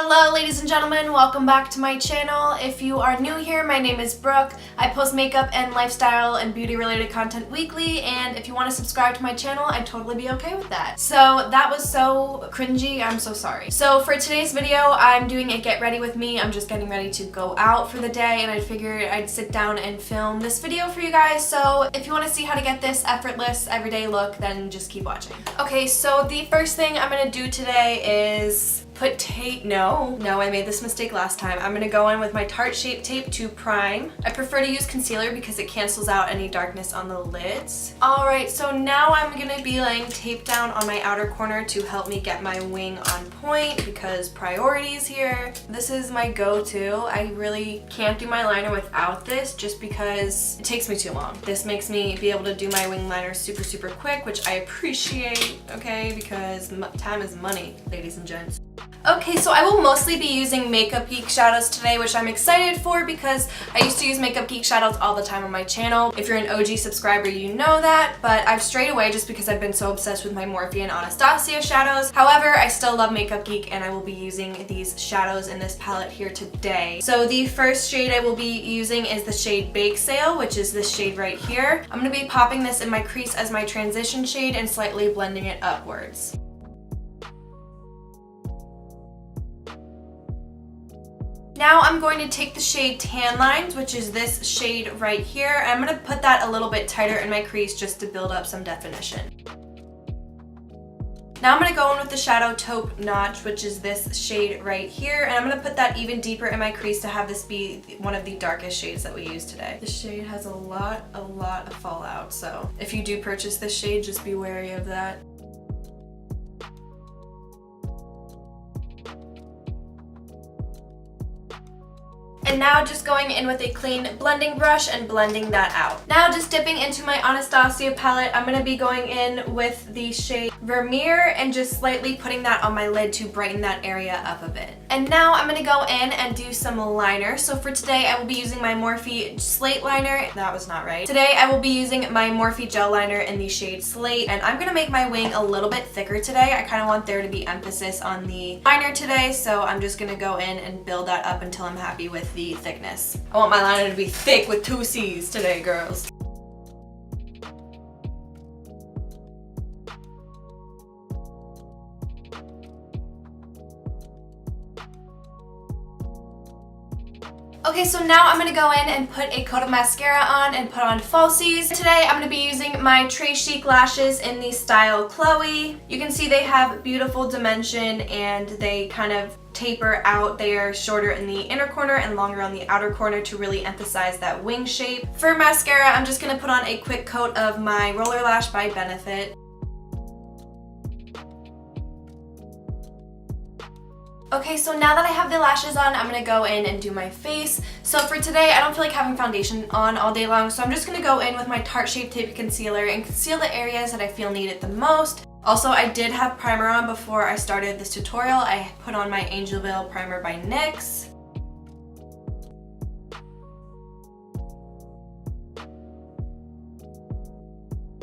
Hello ladies and gentlemen, welcome back to my channel. If you are new here, my name is Brooke. I post makeup and lifestyle and beauty related content weekly, and if you want to subscribe to my channel, I'd totally be okay with that. So that was so cringy, I'm so sorry. So for today's video, I'm doing a get ready with me. I'm just getting ready to go out for the day, and I figured I'd sit down and film this video for you guys. So if you want to see how to get this effortless everyday look, then just keep watching. Okay, so the first thing I'm gonna do today is put tape. No, I made this mistake last time. I'm gonna go in with my Tarte Shape Tape to prime. I prefer to use concealer because it cancels out any darkness on the lids. Alright, so now I'm gonna be laying tape down on my outer corner to help me get my wing on point because priorities here. This is my go-to. I really can't do my liner without this just because it takes me too long. This makes me be able to do my wing liner super quick, which I appreciate, okay, because time is money, ladies and gents. Okay, so I will mostly be using Makeup Geek shadows today, which I'm excited for because I used to use Makeup Geek shadows all the time on my channel. If you're an OG subscriber, you know that, but I've strayed away just because I've been so obsessed with my Morphe and Anastasia shadows. However, I still love Makeup Geek, and I will be using these shadows in this palette here today. So the first shade I will be using is the shade Bake Sale, which is this shade right here. I'm going to be popping this in my crease as my transition shade and slightly blending it upwards. Now I'm going to take the shade Tan Lines, which is this shade right here, and I'm going to put that a little bit tighter in my crease just to build up some definition. Now I'm going to go in with the shadow Taupe Notch, which is this shade right here, and I'm going to put that even deeper in my crease to have this be one of the darkest shades that we use today. This shade has a lot of fallout, so if you do purchase this shade, just be wary of that. And now just going in with a clean blending brush and blending that out. Now just dipping into my Anastasia palette, I'm going to be going in with the shade Vermeer and just slightly putting that on my lid to brighten that area up a bit. And now I'm going to go in and do some liner. So for today I will be using my Morphe Slate liner. That was not right. Today I will be using my Morphe gel liner in the shade Slate, and I'm going to make my wing a little bit thicker today. I kind of want there to be emphasis on the liner today, so I'm just going to go in and build that up until I'm happy with the thickness. I want my liner to be thick with 2 C's today, girls. Okay, so now I'm going to go in and put a coat of mascara on and put on falsies. Today I'm going to be using my Chic lashes in the style Chloe. You can see they have beautiful dimension and they kind of taper out. They are shorter in the inner corner and longer on the outer corner to really emphasize that wing shape. For mascara, I'm just going to put on a quick coat of my Roller Lash by Benefit. Okay, so now that I have the lashes on, I'm going to go in and do my face. So for today, I don't feel like having foundation on all day long, so I'm just going to go in with my Tarte Shape Tape Concealer and conceal the areas that I feel need it the most. Also, I did have primer on before I started this tutorial. I put on my Angel Veil Primer by NYX.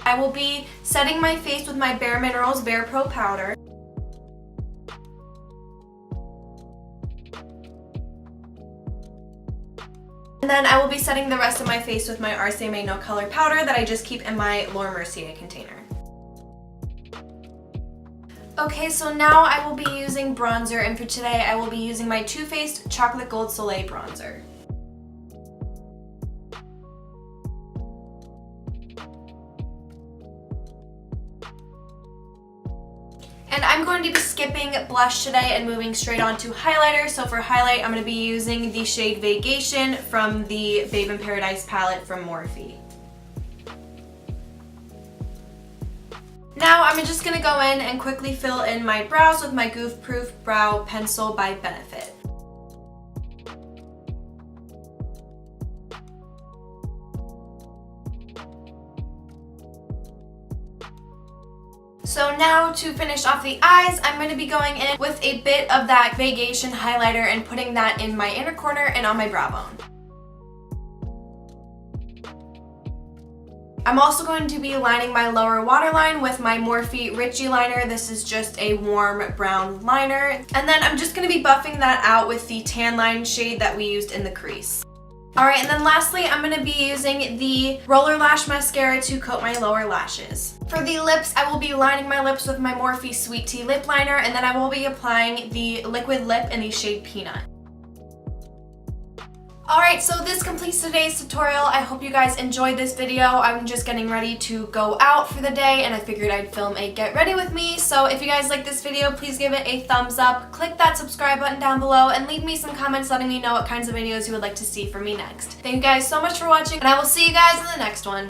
I will be setting my face with my Bare Minerals Bare Pro Powder. And then I will be setting the rest of my face with my RCMA No Color Powder that I just keep in my Laura Mercier container. Okay, so now I will be using bronzer, and for today I will be using my Too Faced Chocolate Gold Soleil bronzer. And I'm going to be skipping blush today and moving straight on to highlighter. So for highlight, I'm going to be using the shade Gayvation from the Babe in Paradise palette from Morphe. Now I'm just going to go in and quickly fill in my brows with my Goof Proof Brow Pencil by Benefit. So now to finish off the eyes, I'm going to be going in with a bit of that Gayvation highlighter and putting that in my inner corner and on my brow bone. I'm also going to be lining my lower waterline with my Morphe Richie liner. This is just a warm brown liner. And then I'm just going to be buffing that out with the tan line shade that we used in the crease. Alright, and then lastly, I'm going to be using the Roller Lash Mascara to coat my lower lashes. For the lips, I will be lining my lips with my Morphe Sweet Tea Lip Liner, and then I will be applying the liquid lip in the shade Peanut. Alright, so this completes today's tutorial. I hope you guys enjoyed this video. I'm just getting ready to go out for the day, and I figured I'd film a get ready with me. So if you guys like this video, please give it a thumbs up, click that subscribe button down below, and leave me some comments letting me know what kinds of videos you would like to see from me next. Thank you guys so much for watching, and I will see you guys in the next one.